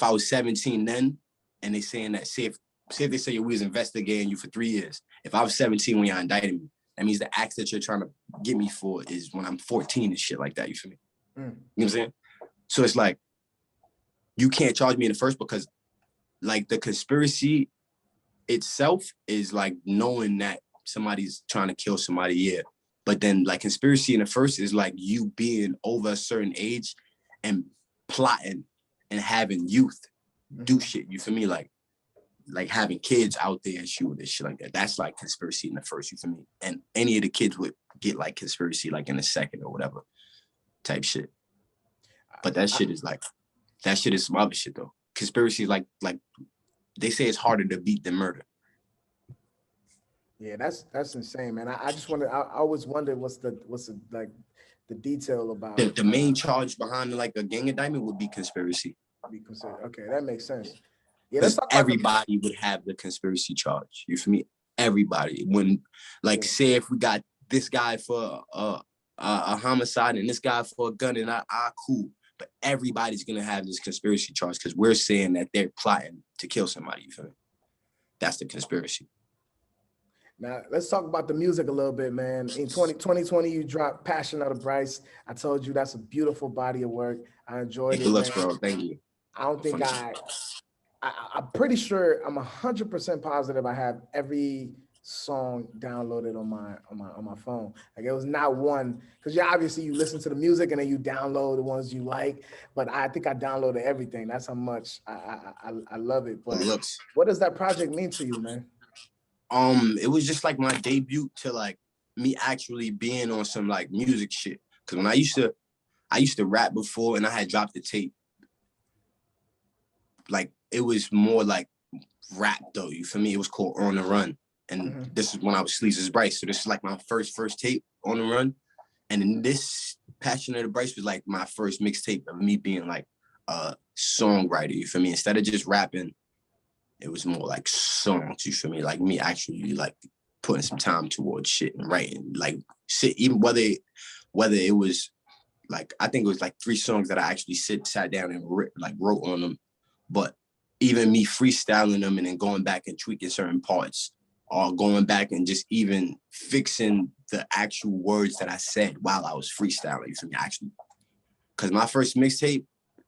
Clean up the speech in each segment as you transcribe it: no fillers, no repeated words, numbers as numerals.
if I was 17 then, and they saying that, say if they say we was investigating you for 3 years. If I was 17 when y'all indicted me, that means the acts that you're trying to get me for is when I'm 14 and shit like that, you feel me? You know what I'm saying? So it's like, you can't charge me in the first because like the conspiracy itself is like knowing that somebody's trying to kill somebody, yeah. But then like conspiracy in the first is like you being over a certain age and plotting and having youth do shit, you feel me? Like having kids out there and shooting and shit like that. That's like conspiracy in the first, you feel me? And any of the kids would get like conspiracy like in the second or whatever type shit. But that shit is some other shit though. Conspiracy like they say it's harder to beat than murder. Yeah, that's insane, man. I just wonder. I always wondered what's the like the detail about the main charge behind like a gang indictment would be conspiracy. Be considered. Okay, that makes sense. Yeah, because everybody would have the conspiracy charge. You feel me? Everybody. When like say if we got this guy for a homicide and this guy for a gun and cool. But everybody's gonna have this conspiracy charge because we're saying that they're plotting to kill somebody. You feel me? That's the conspiracy. Now, let's talk about the music a little bit, man. In 2020, you dropped Passion of the Bhrist. I told you that's a beautiful body of work. I enjoyed it. Good looks, bro. Thank you. I don't think I'm pretty sure, I'm 100% positive I have every song downloaded on my phone. Like it was not one, because obviously you listen to the music and then you download the ones you like, but I think I downloaded everything. That's how much I love it. But what does that project mean to you, man? It was just like my debut to like me actually being on some like music shit. Cause when I used to rap before and I had dropped the tape, like it was more like rap though, you feel me? It was called On the Run. And this is when I was Sleazus Bhrist. So this is like my first tape, On the Run. And then this Passion of the Bhrist was like my first mixtape of me being like a songwriter, you feel me? Instead of just rapping, it was more like songs, you feel me? Like me actually like putting some time towards shit and writing, like shit, even whether it was like, I think it was like 3 songs that I actually sat down and wrote on them. But even me freestyling them and then going back and tweaking certain parts, or going back and just even fixing the actual words that I said while I was freestyling, you feel me? Actually, because my first mixtape,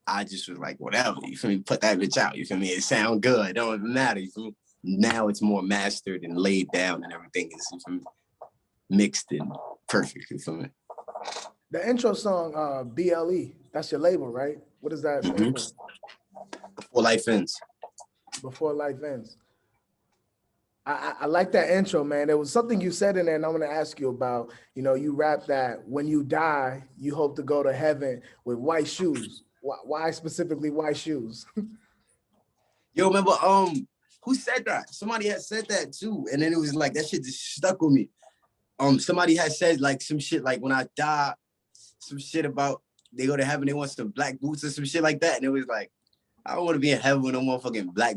I just was like, whatever, you feel me? Put that bitch out, you feel me? It sound good, it don't even matter, you feel me? Now it's more mastered and laid down and everything is, you feel me? Mixed and perfect, you feel me? The intro song, BLE, that's your label, right? What does that stand for? Before Life Ends. Before Life Ends. I like that intro, man. There was something you said in there, and I'm going to ask you about. You know, you rap that when you die, you hope to go to heaven with white shoes. Why specifically white shoes? Yo, remember, who said that? Somebody had said that too, and then it was like that shit just stuck with me. Somebody had said like some shit like when I die, some shit about they go to heaven, they want some black boots or some shit like that, and it was like, I don't want to be in heaven with no motherfucking black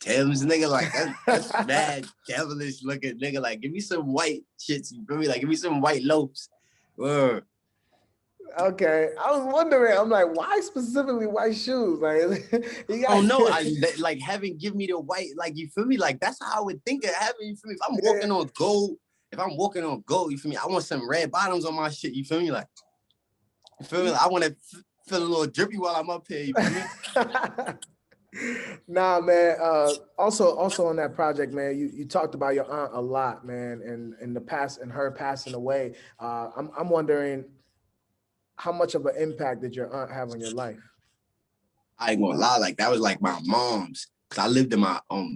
Timbs, nigga. Like that's mad devilish looking, nigga. Like give me some white shits, you feel me? Like give me some white loafs. Word. Okay, I was wondering. I'm like, why specifically white shoes? Like, oh no, like heaven give me the white. Like you feel me? Like that's how I would think of heaven. You feel me? If I'm walking on gold, you feel me? I want some red bottoms on my shit. You feel me? Like, you feel me? Like, I want to feel a little drippy while I'm up here. You feel me? Nah, man. Also on that project, man, you talked about your aunt a lot, man, and in the past and her passing away. I'm wondering how much of an impact did your aunt have on your life? I ain't gonna lie, like that was like my mom's. Cause I lived in my I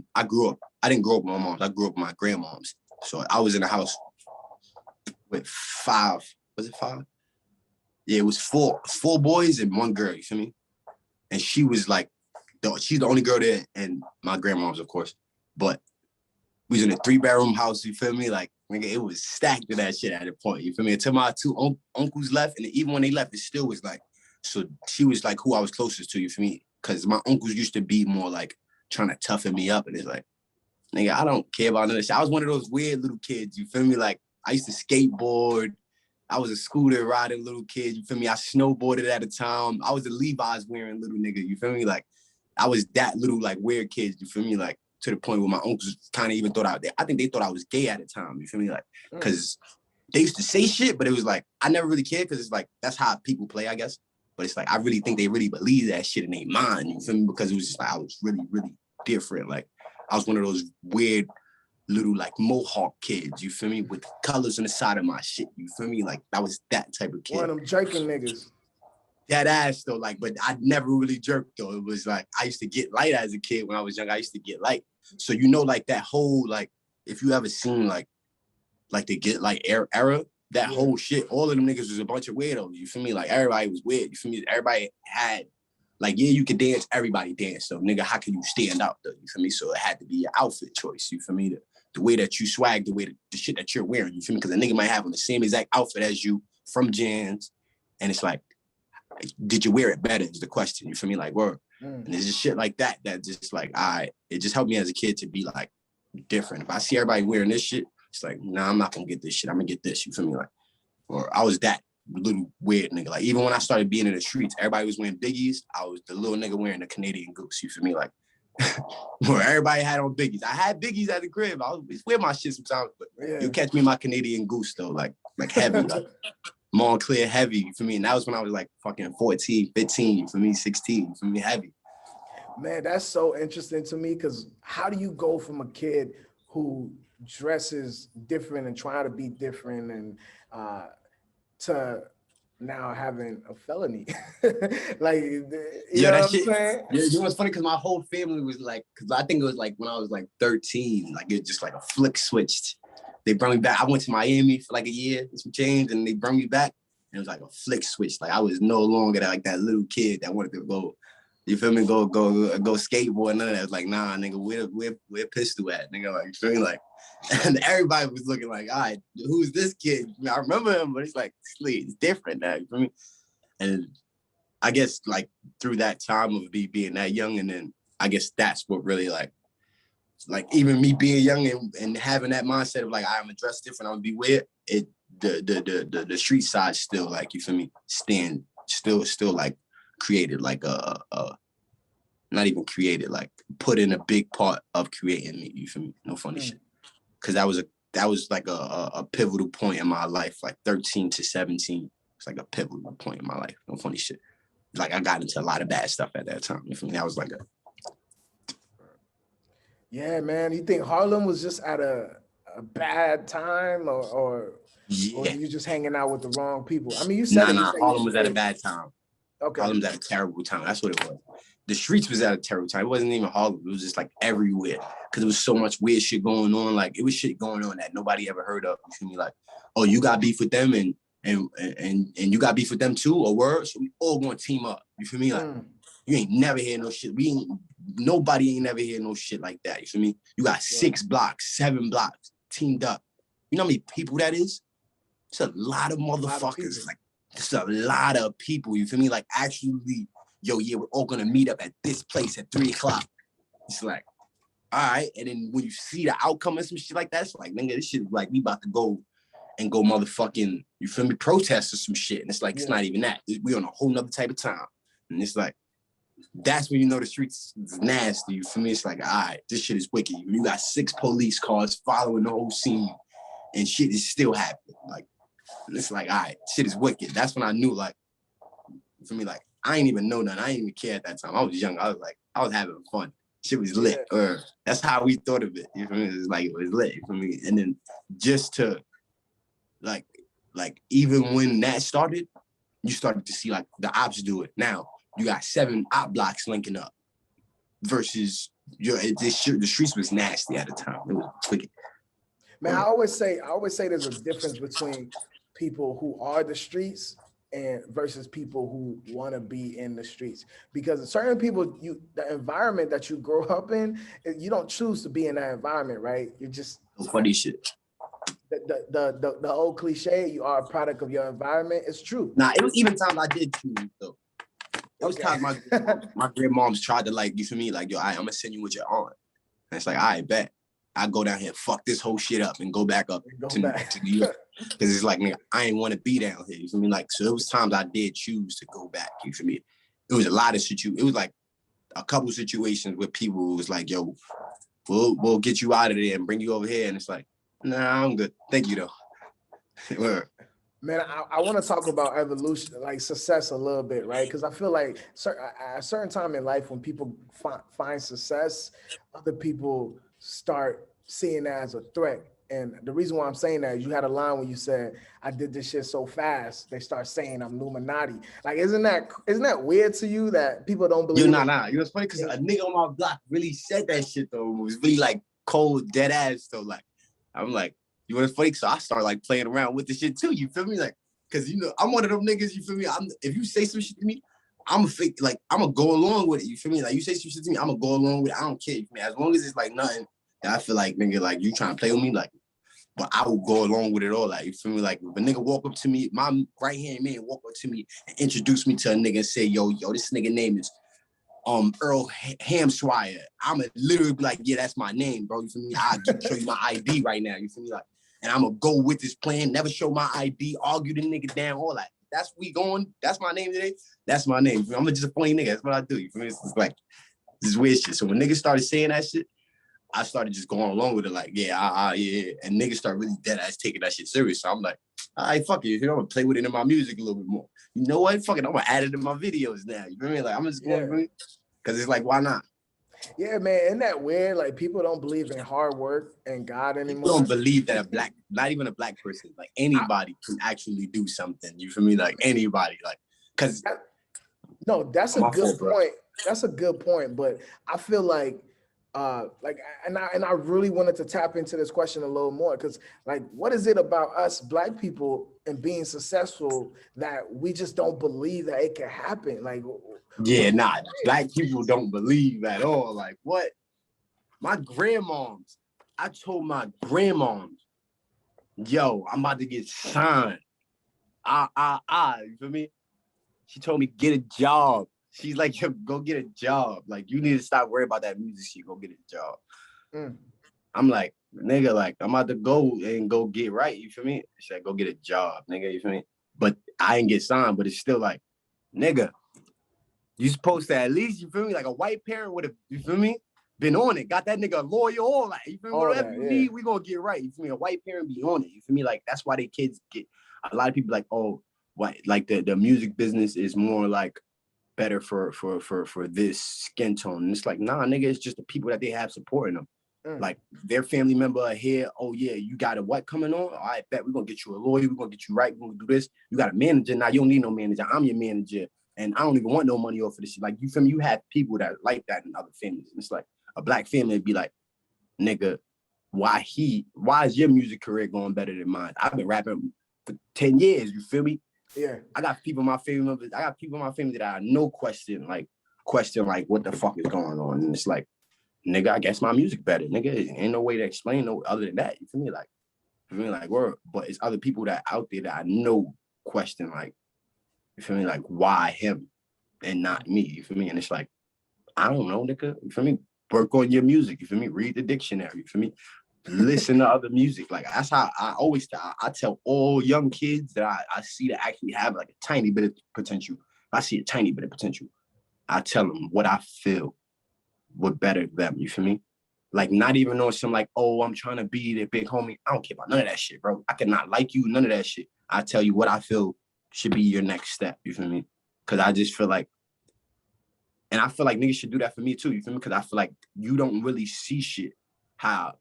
didn't grow up with my mom's, I grew up with my grandmom's. So I was in a house with 5. Was it 5? Yeah, it was 4 boys and 1 girl, you feel me? And she was like, she's the only girl there, and my grandmom's, of course. But we was in a 3-bedroom house, you feel me? Like, nigga, it was stacked to that shit at a point, you feel me? Until my 2 uncles left, and even when they left, it still was like, so she was like who I was closest to, you feel me? Because my uncles used to be more like trying to toughen me up, and it's like, nigga, I don't care about none of this shit. I was one of those weird little kids, you feel me? Like, I used to skateboard. I was a scooter riding little kid, you feel me? I snowboarded at a time. I was a Levi's wearing little nigga, you feel me? Like, I was that little like weird kid, you feel me? Like to the point where my uncles kind of even thought I think they thought I was gay at the time, you feel me? Like, cause they used to say shit, but it was like, I never really cared because it's like, that's how people play, I guess. But it's like, I really think they really believe that shit in their mind, you feel me? Because it was just like, I was really, really different. Like, I was one of those weird little like Mohawk kids, you feel me? With colors on the side of my shit, you feel me? Like, I was that type of kid. One of them jerking niggas. That ass though, like, but I never really jerked though. It was like, I used to get light as a kid when I was young. I used to get light. So, you know, like that whole, like, if you ever seen like the Get Light era, that whole shit, all of them niggas was a bunch of weirdos, you feel me? Like, everybody was weird, you feel me? Everybody had, like, yeah, you could dance, everybody danced. So, nigga, how can you stand out though, you feel me? So, it had to be your outfit choice, you feel me? The way that you swag, the way the shit that you're wearing, you feel me? Because a nigga might have on the same exact outfit as you from Jans, and it's like, did you wear it better is the question, you feel me? Like, word. And there's just shit like that just like, it just helped me as a kid to be like different. If I see everybody wearing this shit, it's like, nah, I'm not gonna get this shit. I'm gonna get this, you feel me? Like, or I was that little weird nigga. Like, even when I started being in the streets, everybody was wearing Biggies. I was the little nigga wearing the Canadian Goose, you feel me? Like, where everybody had on Biggies. I had Biggies at the crib. I was wear my shit sometimes, but you catch me in my Canadian Goose though, like heavy, like Montclair heavy, you feel me? And that was when I was like fucking 14, 15, you feel me? 16, you feel me? Heavy. Man, that's so interesting to me, because how do you go from a kid who dresses different and trying to be different and to now having a felony? Like, you know what I'm saying? Yeah, you know what's funny? Because my whole family was like, because I think it was like when I was like 13, like it just like a flick switched. They brought me back. I went to Miami for like a year and some change, and they brought me back. And it was like a flick switch. Like, I was no longer like that little kid that wanted to go, you feel me, go skateboard and none of that. It was like, nah, nigga, where pistol at? Nigga, like, you feel me? Like, and everybody was looking like, all right, who's this kid? I remember him, but it's like, it's different now, you feel me? And I guess like through that time of being that young, and then I guess that's what really like even me being young and having that mindset of like, I'm gonna dress different, I'm gonna be weird. The street side still, like, you feel me, still like created like not even created, like put in a big part of creating me, you feel me? No funny shit. Cause that was like a pivotal point in my life, like 13 to 17. It's like a pivotal point in my life. No funny shit. Like, I got into a lot of bad stuff at that time. You feel me? That was like yeah, man. You think Harlem was just at a bad time, or you just hanging out with the wrong people? I mean, you said Harlem was at a bad time. Okay. Harlem's at a terrible time. That's what it was. The streets was at a terrible time. It wasn't even Harlem. It was just like everywhere, because there was so much weird shit going on. Like, it was shit going on that nobody ever heard of. You feel me? Like, oh, you got beef with them and you got beef with them too, or word? So we all gonna team up. You feel me? Like, you ain't never hear no shit. Nobody ain't never hear no shit like that. You feel me? You got 6 blocks, 7 blocks teamed up. You know how many people that is? It's a lot of motherfuckers. Like, it's a lot of people. You feel me? Like, actually, yo, yeah, we're all gonna meet up at this place at 3:00. It's like, all right. And then when you see the outcome of some shit like that, it's like, nigga, this shit is like, we about to go motherfucking, you feel me, protest or some shit. And it's like, it's not even that. We on a whole nother type of time. And it's like, that's when you know the streets is nasty. You feel me? It's like, all right, this shit is wicked. You got 6 police cars following the whole scene, and shit is still happening. Like, and it's like, all right, shit is wicked. That's when I knew, like, you feel me? Like, I ain't even know nothing. I ain't even care at that time. I was young. I was having fun. Shit was lit. That's how we thought of it. You feel me? It was like, it was lit. You feel me? And then just to, like even when that started, you started to see like the ops do it. Now you got 7 op blocks linking up versus the streets was nasty at the time. It was wicked. Man, I always say there's a difference between people who are the streets and versus people who want to be in the streets, because certain people, the environment that you grow up in, you don't choose to be in that environment, right? You just funny shit. The old cliche, you are a product of your environment. It's true. Nah, it was even times I did choose though. It was times my grandmoms tried to, like, you feel me, like, yo, I'm gonna send you with your aunt. And it's like, I bet I go down here, fuck this whole shit up, and go back up to New York. Because it's like, nigga, I ain't want to be down here. You feel me? Like, so it was times I did choose to go back. You feel me? It was a lot of shit. It was like a couple situations where people was like, yo, we'll get you out of there and bring you over here. And it's like, nah, I'm good. Thank you though. Man, I want to talk about evolution, like success a little bit, right? Because I feel like at a certain time in life when people find success, other people start seeing that as a threat. And the reason why I'm saying that is you had a line when you said, I did this shit so fast, they start saying I'm Illuminati. Like, isn't that weird to you that people don't believe? You nah. You know, it's funny because a nigga on my block really said that shit though. It was really like cold, dead ass though. Like, I'm like, you know, it's funny, so I start like playing around with the shit too. You feel me? Like, cause you know, I'm one of them niggas. You feel me? If you say some shit to me, I'm gonna go along with it. You feel me? Like, you say some shit to me, I'm gonna go along with it. I don't care. You feel me? As long as it's like nothing that I feel like, nigga, like you trying to play with me, like, but I will go along with it all. Like, you feel me? Like, if a nigga walk up to me, my right hand man walk up to me and introduce me to a nigga and say, yo, this nigga name is Earl Hamswire. I'ma literally be like, yeah, that's my name, bro. You feel me? I'll show you my ID right now. You feel me? Like, and I'm gonna go with this plan, never show my ID, argue the nigga down, all that. That's we going. That's my name today. That's my name. I'm just a funny nigga. That's what I do. You feel me? It's like this weird shit. So when niggas started saying that shit, I started just going along with it. Like, yeah. And niggas start really dead ass taking that shit serious. So I'm like, all right, fuck it. You know, I'm gonna play with it in my music a little bit more. You know what? Fuck it. I'm gonna add it in my videos now. You feel me? Like, I'm just going because it's like, why not? Yeah, man, isn't that weird? Like, people don't believe in hard work and God anymore. People don't believe that not even a black person, like anybody can actually do something. You feel me? Like anybody, like, cause no, that's a good point. That's a good point. But I feel like and I really wanted to tap into this question a little more because, like, what is it about us black people and being successful that we just don't believe that it can happen? Like, yeah, nah, black people don't believe at all. Like, what? My grandmoms, I told my grandmoms, yo, I'm about to get signed. You feel me? She told me, get a job. She's like, yo, go get a job. Like, you need to stop worrying about that music shit. Go get a job. I'm like, nigga, like, I'm about to go get right. You feel me? She said, go get a job, nigga. You feel me? But I ain't get signed, but it's still like, nigga, you supposed to at least, you feel me? Like a white parent would have, you feel me? Been on it. Got that nigga a lawyer, all that. You feel me? Whatever you need, we gonna get right. You feel me? A white parent be on it. You feel me? Like, that's why they kids get, a lot of people like, oh, what? Like the music business is more like, better for this skin tone. And it's like, nah, nigga, it's just the people that they have supporting them. Like, their family member are here, oh yeah, you got a what coming on? All right, bet we're gonna get you a lawyer, we're gonna get you right, we're gonna do this. You got a manager, now you don't need no manager, I'm your manager, and I don't even want no money off of this shit. Like, you feel me? You have people that like that in other families. And it's like, a black family would be like, nigga, why is your music career going better than mine? I've been rapping for 10 years, you feel me? Yeah, I got people in my family. I got people in my family that I no question like what the fuck is going on, and it's like, nigga, I guess my music better, nigga. Ain't no way to explain no other than that. You feel me? Like, word. But it's other people that out there that I know question, like, you feel me? Like, why him and not me? You feel me? And it's like, I don't know, nigga. You feel me? Work on your music. You feel me? Read the dictionary. You feel me? Listen to other music. Like, that's how I always I tell all young kids that I see that actually have like a tiny bit of potential. I see a tiny bit of potential. I tell them what I feel would better them. You feel me? Like, not even on some like, oh, I'm trying to be the big homie. I don't care about none of that shit, bro. I cannot like you, none of that shit. I tell you what I feel should be your next step. You feel me? Because I just feel like, and I feel like niggas should do that for me too. You feel me? Because I feel like you don't really see shit how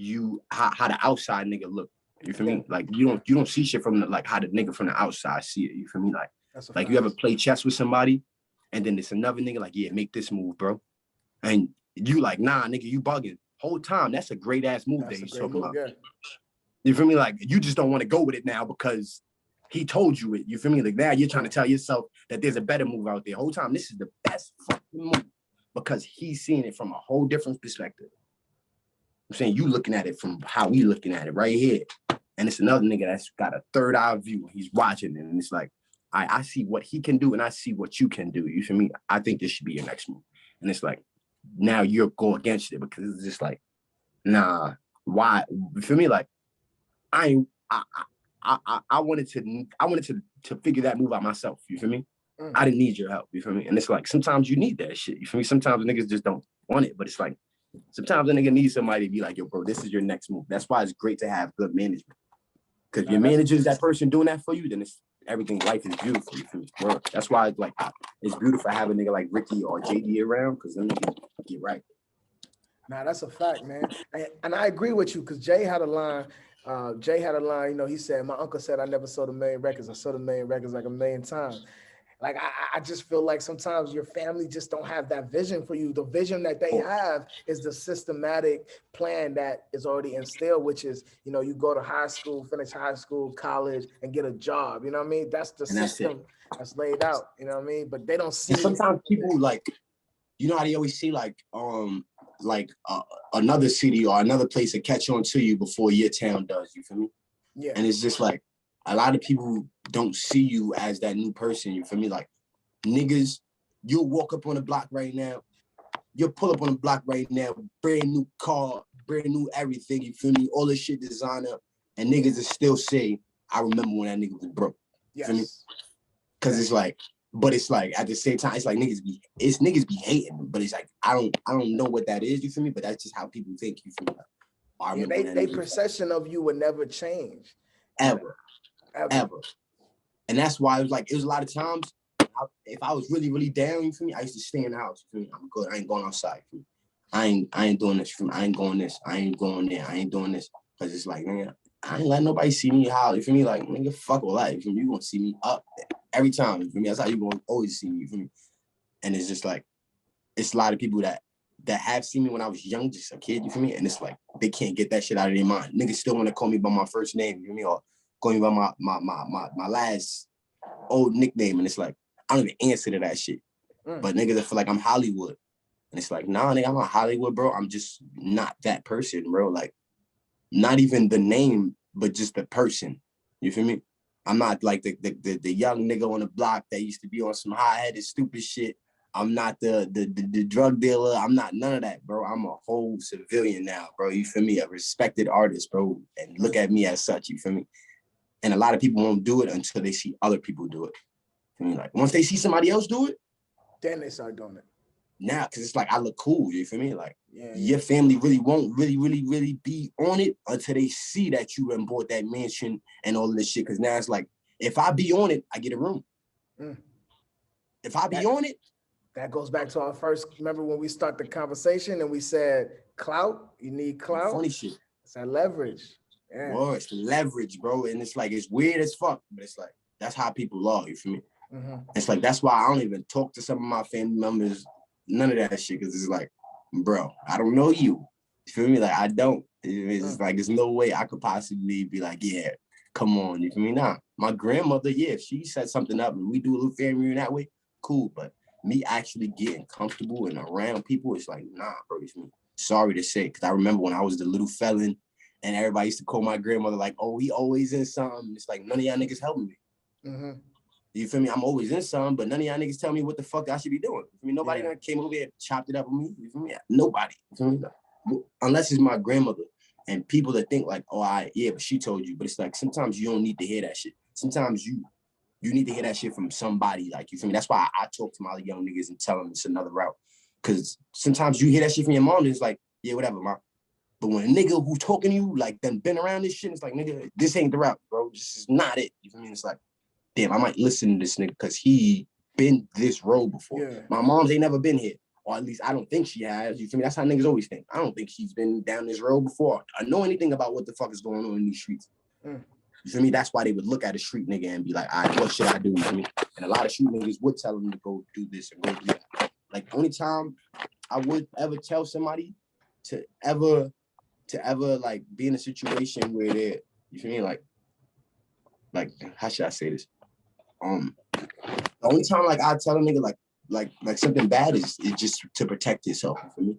the outside nigga look. You feel me? Like, you don't see shit from like how the nigga from the outside see it. You feel me? Like you ever play chess with somebody and then there's another nigga like, yeah, make this move, bro. And you like, nah, nigga, you bugging. Whole time, that's a great ass move that he's talking about. Yeah. You feel me? Like, you just don't want to go with it now because he told you it. You feel me? Like, now you're trying to tell yourself that there's a better move out there. Whole time, this is the best fucking move because he's seeing it from a whole different perspective. I'm saying, you looking at it from how we looking at it right here. And it's another nigga that's got a third eye view. He's watching it. And it's like, I see what he can do and I see what you can do. You feel me? I think this should be your next move. And it's like, now you're going against it because it's just like, nah, why? You feel me? Like, I wanted to figure that move out myself. You feel me? I didn't need your help, you feel me? And it's like, sometimes you need that shit, you feel me? Sometimes niggas just don't want it, but it's like, sometimes a nigga needs somebody to be like, yo, bro, this is your next move. That's why it's great to have good management. Because if your manager is that person doing that for you, then it's everything, life is beautiful, you feel me? Bro, that's why it's like, it's beautiful to have a nigga like Ricky or JD around, because then niggas get right. Nah, that's a fact, man. And I agree with you, because Jay had a line, you know, he said, my uncle said I never sold a million records. I sold a million records like a million times. Like, I just feel like sometimes your family just don't have that vision for you. The vision that they have is the systematic plan that is already instilled, which is, you know, you go to high school, finish high school, college, and get a job. You know what I mean? That's the system that's laid out. You know what I mean? But they don't see. And sometimes people like, you know how they always say another city or another place to catch on to you before your town does. You feel me? Yeah. And it's just like, a lot of people don't see you as that new person, you feel me? Like, niggas, you'll walk up on the block right now, you'll pull up on the block right now, brand new car, brand new everything, you feel me? All this shit designer, and niggas will still say, I remember when that nigga was broke. You feel me? Because it's like, but it's like, at the same time, it's like niggas be hating, but it's like, I don't know what that is, you feel me? But that's just how people think, you feel me? Like, they perception of you would never change. Ever. And that's why it was a lot of times, if I was really, really down, you feel me, I used to stay in the house, you feel me? I'm good, I ain't going outside, you feel me? I ain't doing this, you feel me? I ain't going this, I ain't going there, I ain't doing this. Because it's like, man, I ain't letting nobody see me how, you feel me? Like, nigga, fuck all that, you feel me? You gonna see me up every time, you feel me? That's how you gonna always see me, you feel me? And it's just like, it's a lot of people that have seen me when I was young, just a kid, you feel me? And it's like, they can't get that shit out of their mind. Niggas still want to call me by my first name, you feel me? Or call me by my last old nickname. And it's like, I don't even answer to that shit. But niggas feel like I'm Hollywood. And it's like, nah, nigga, I'm not Hollywood, bro. I'm just not that person, bro. Like, not even the name, but just the person. You feel me? I'm not like the young nigga on the block that used to be on some high-headed, stupid shit. I'm not the drug dealer. I'm not none of that, bro. I'm a whole civilian now, bro. You feel me? A respected artist, bro. And look at me as such, you feel me? And a lot of people won't do it until they see other people do it. I mean, like, once they see somebody else do it, then they start doing it. Now, because it's like, I look cool, you feel me? Like, your family really won't really be on it until they see that you done bought that mansion and all of this shit. Because now it's like, if I be on it, I get a room. If I be on it. That goes back to our first, remember when we start the conversation and we said, clout, you need clout? Funny shit. It's that leverage. Yeah. Well, it's the leverage, bro. And it's like, it's weird as fuck, but it's like, that's how people are, you feel me? It's like, that's why I don't even talk to some of my family members, none of that shit, because it's like, bro, I don't know you. You feel me? Like, I don't. It's like, there's no way I could possibly be like, yeah, come on, you feel me? Nah, my grandmother, yeah, if she set something up and we do a little family reunion that way, cool, but me actually getting comfortable and around people, it's like, nah, bro, you feel me? Sorry to say, because I remember when I was the little felon and everybody used to call my grandmother like, oh, he always in something. It's like, none of y'all niggas helping me. You feel me? I'm always in something, but none of y'all niggas tell me what the fuck I should be doing. I mean, nobody came over here and chopped it up with me. You feel me? Nobody. You feel me? Unless it's my grandmother and people that think like, oh, but she told you. But it's like, sometimes you don't need to hear that shit. Sometimes you need to hear that shit from somebody. Like, you feel me? That's why I talk to my young niggas and tell them it's another route. Because sometimes you hear that shit from your mom and it's like, yeah, whatever, mom. But when a nigga who's talking to you, like, done been around this shit, it's like, nigga, this ain't the route, bro. This is not it. You feel me? It's like, damn, I might listen to this nigga because he been this road before. Yeah. My mom's ain't never been here. Or at least I don't think she has. You feel me? That's how niggas always think. I don't think she's been down this road before. I know anything about what the fuck is going on in these streets. You feel me? That's why they would look at a street nigga and be like, all right, what should I do? You feel me? And a lot of street niggas would tell them to go do this and go do that. Like, the only time I would ever tell somebody to ever like be in a situation where they're, you feel me? Like, how should I say this? The only time like I tell a nigga like something bad is just to protect yourself. For me,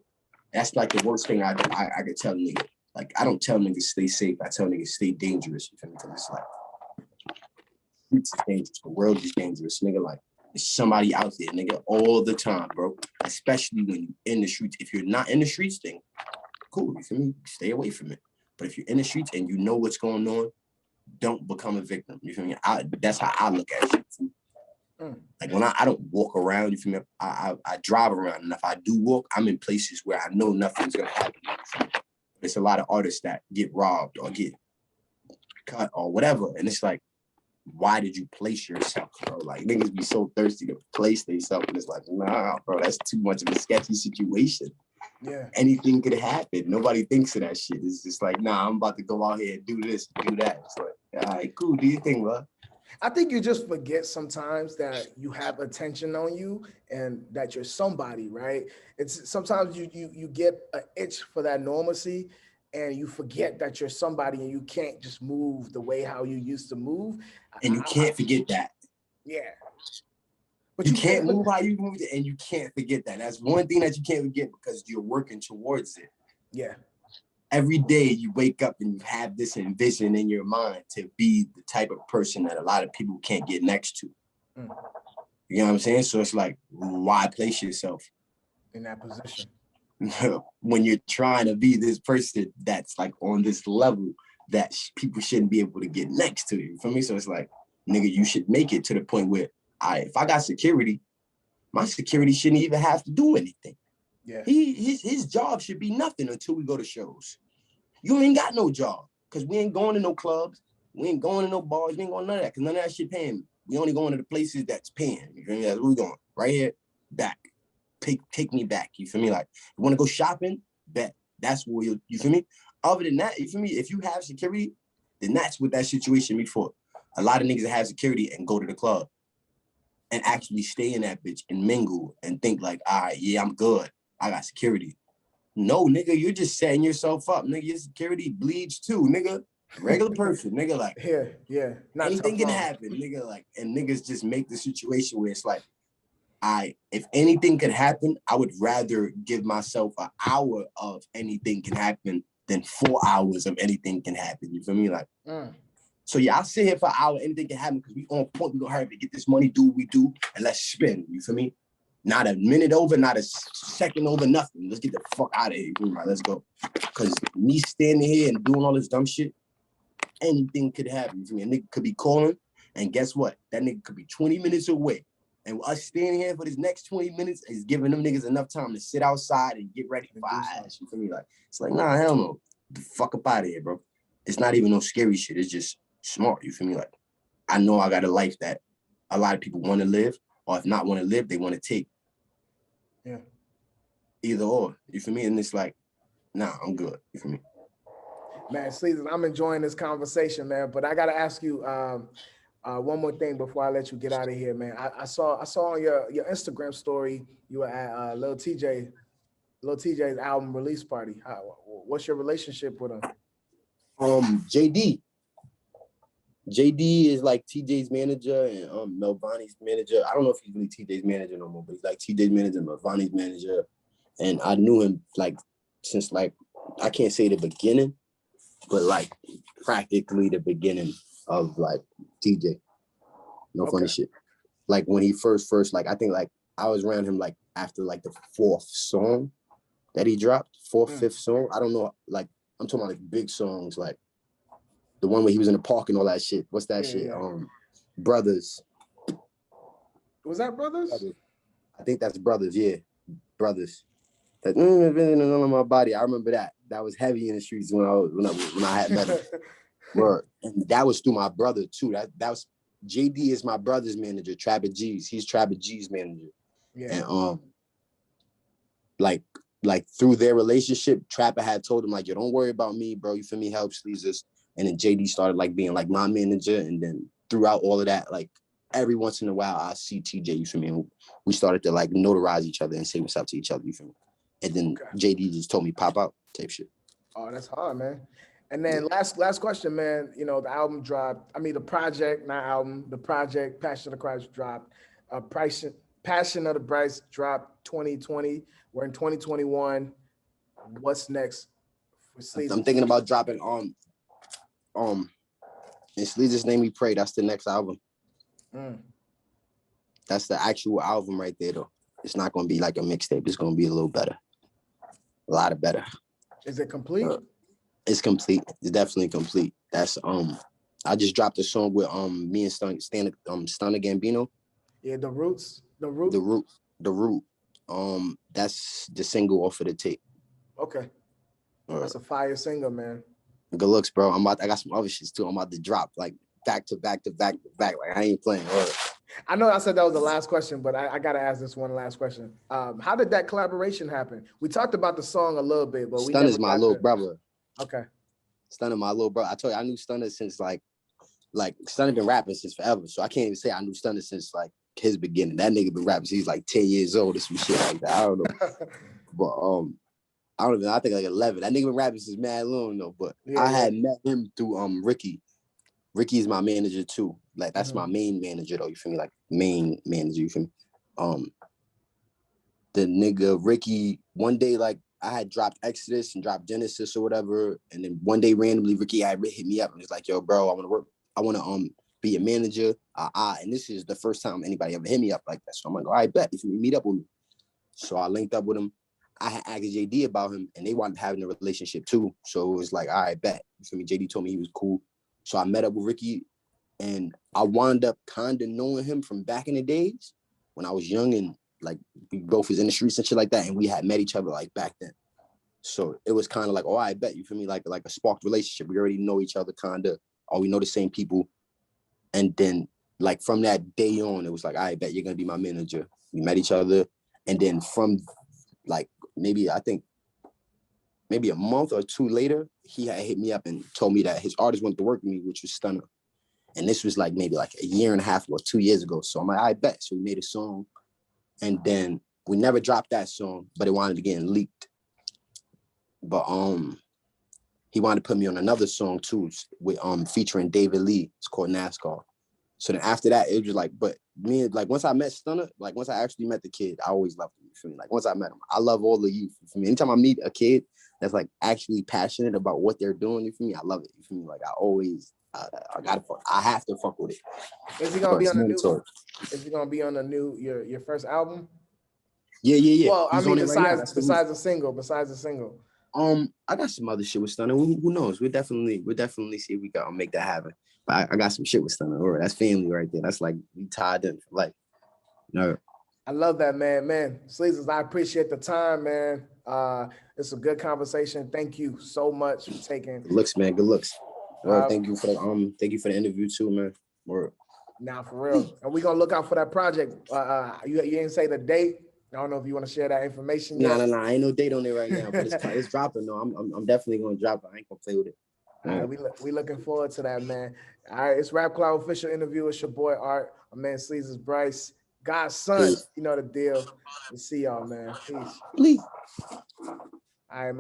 that's like the worst thing I could tell a nigga. Like, I don't tell niggas stay safe. I tell niggas stay dangerous. You feel me? Because it's like, it's dangerous. The world is dangerous, nigga. Like, there's somebody out there, nigga, all the time, bro. Especially when you're in the streets. If you're not in the streets, then cool. You feel me? Stay away from it. But if you're in the streets and you know what's going on, don't become a victim. You feel me? That's how I look at it. Like when I don't walk around, you feel me? I drive around, and if I do walk, I'm in places where I know nothing's gonna happen. There's a lot of artists that get robbed or get cut or whatever, and it's like, why did you place yourself, bro? Like niggas be so thirsty to place themselves, and it's like, nah, bro, that's too much of a sketchy situation. Yeah, anything could happen. Nobody thinks of that shit. It's just like, nah, I'm about to go out here and do this, do that. It's like, all right, cool, do your thing, bro. I think you just forget sometimes that you have attention on you and that you're somebody, right? It's sometimes you get an itch for that normalcy and you forget that you're somebody and you can't just move the way how you used to move. And you can't forget that. Yeah. But you can't move how you moved it, and you can't forget that. That's one thing that you can't forget because you're working towards it. Yeah. Every day you wake up and you have this envision in your mind to be the type of person that a lot of people can't get next to. You know what I'm saying? So it's like, why place yourself in that position when you're trying to be this person that's like on this level that people shouldn't be able to get next to you? For me, so it's like, nigga, you should make it to the point where if I got security, my security shouldn't even have to do anything. Yeah. His job should be nothing until we go to shows. You ain't got no job because we ain't going to no clubs. We ain't going to no bars. We ain't going to none of that because none of that shit paying me. We only going to the places that's paying. You feel me? That's where we going. Right here, back. Take me back. You feel me? Like, you want to go shopping? Bet. That's where you feel me? Other than that, you feel me? If you have security, then that's what that situation be for. A lot of niggas that have security and go to the club and actually stay in that bitch and mingle and think like, all right, yeah, I'm good. I got security. No, nigga, you're just setting yourself up. Nigga, your security bleeds too, nigga. Regular person, nigga, like. Yeah. Not anything can happen, nigga, like, and niggas just make the situation where it's like, if anything could happen, I would rather give myself an hour of anything can happen than 4 hours of anything can happen. You feel me? Like, so yeah, I'll sit here for an hour, anything can happen because we on point, we gonna hurry up and get this money, do what we do, and let's spin. You feel me? Not a minute over, not a second over, nothing. Let's get the fuck out of here. Right, let's go. Because me standing here and doing all this dumb shit, anything could happen. You feel me? A nigga could be calling, and guess what? That nigga could be 20 minutes away. And us standing here for this next 20 minutes is giving them niggas enough time to sit outside and get ready for our ass. You feel me? Like, it's like, nah, hell no. Get the fuck up out of here, bro. It's not even no scary shit. It's just smart. You feel me? Like, I know I got a life that a lot of people want to live, or if not want to live, they want to take. Yeah. Either or. You feel me? And it's like, nah, I'm good. You feel me? Man, Sleazus, I'm enjoying this conversation, man. But I gotta ask you one more thing before I let you get out of here, man. I saw on your Instagram story you were at Lil TJ's album release party. What's your relationship with him? JD is like TJ's manager and Melvani's manager. I don't know if he's really TJ's manager no more, but he's like TJ's manager, Melvani's manager. And I knew him like since like, I can't say the beginning, but like practically the beginning of like TJ. No funny shit. Like when he first, like, I think like I was around him like after like the 4th song that he dropped, 5th song. I don't know, like I'm talking about like big songs, like the one where he was in the park and all that shit. What's that shit? Yeah. Brothers. Was that Brothers? I think that's Brothers, yeah. Brothers. That on my body. I remember that. That was heavy in the streets when I had met him. Word. And that was through my brother too. That was JD is my brother's manager, Trapper G's. He's Trapper G's manager. Yeah. And like through their relationship, Trapper had told him like, yo, don't worry about me, bro. You feel me? Help Sleazus. And then JD started like being like my manager. And then throughout all of that, like every once in a while I see TJ, you feel me? And we started to like notarize each other and say what's up to each other, you feel me? And then JD just told me pop out type shit. Oh, that's hard, man. And then last question, man. You know, the album dropped. I mean, the project, not album. The project, Passion of the Christ dropped. Passion of the Christ dropped 2020. We're in 2021. What's next for Sleazus? I'm thinking about dropping in Sleazus' Name We Pray. That's the next album. That's the actual album right there, though. It's not gonna be like a mixtape. It's gonna be a little better. A lot of better. Is it complete? It's complete. It's definitely complete. That's I just dropped a song with me and Stunna Gambino. Yeah, the Roots. The root. That's the single off of the tape. Okay. That's a fire single, man. Good looks, bro. I got some other shits too. I'm about to drop like back to back to back to back. Like I ain't playing. I know I said that was the last question, but I gotta ask this one last question. How did that collaboration happen? We talked about the song a little bit, but Stunna's my little brother. Okay. Stunna, my little brother. I told you I knew Stunna since like Stunna been rapping since forever. So I can't even say I knew Stunna since like his beginning. That nigga been rapping since he's like 10 years old or some shit like that. I don't know. But I don't know. I think like 11. That nigga been rapping since mad long though. But I had met him through Ricky. Ricky's my manager too. Like that's my main manager though. You feel me? Like main manager. You feel me? The nigga Ricky. One day like I had dropped Exodus and dropped Genesis or whatever, and then one day randomly Ricky had hit me up and was like, "Yo, bro, I want to work. I want to be a manager." And this is the first time anybody ever hit me up like that. So I'm like, "All right, bet if you meet up with me." So I linked up with him. I had asked JD about him, and they wanted having a relationship too. So it was like, "All right, bet." You feel me? JD told me he was cool. So I met up with Ricky, and I wound up kind of knowing him from back in the days when I was young and like we both was in the streets and shit like that, and we had met each other like back then. So it was kind of like, oh, I bet, you feel me, like a sparked relationship. We already know each other kind of, or we know the same people. And then like from that day on, it was like, I bet you're gonna be my manager. We met each other, and then from like maybe a month or two later, he had hit me up and told me that his artist wanted to work with me, which was Stunna. And this was like maybe like a year and a half or 2 years ago. So I'm like, I bet. So we made a song. And then we never dropped that song, but it wanted to get leaked. But he wanted to put me on another song too with featuring David Lee. It's called NASCAR. So then after that, it was like, but me, like once I met Stunna, like once I actually met the kid, I always loved him. You feel me? Like once I met him, I love all the youth. You feel me? Anytime I meet a kid that's like actually passionate about what they're doing, you feel me? I love it. You feel me? Like I have to fuck with it. Is he gonna be on the new? Is he gonna be on the new your first album? Yeah. Well, I mean, besides the single. I got some other shit with Stunna. Who knows? We'll definitely see if we can make that happen. But I got some shit with Stunna. Or that's family right there. That's like we tied in for life. No. I love that, man. Sleazus, I appreciate the time, man. It's a good conversation. Thank you so much for taking. Good looks, man. Good looks. Thank you for the interview too, man. Now for real. And we're gonna look out for that project. You didn't say the date. I don't know if you want to share that information yet. No. Ain't no date on it right now, but it's dropping though. I'm definitely gonna drop it. I ain't gonna play with it. All right, we looking forward to that, man. All right, it's RapClout Official Interview. It's your boy Art, my man Sleazus Bhrist, God's son. Peace. You know the deal. We'll see y'all, man. Peace. Please. All right, man.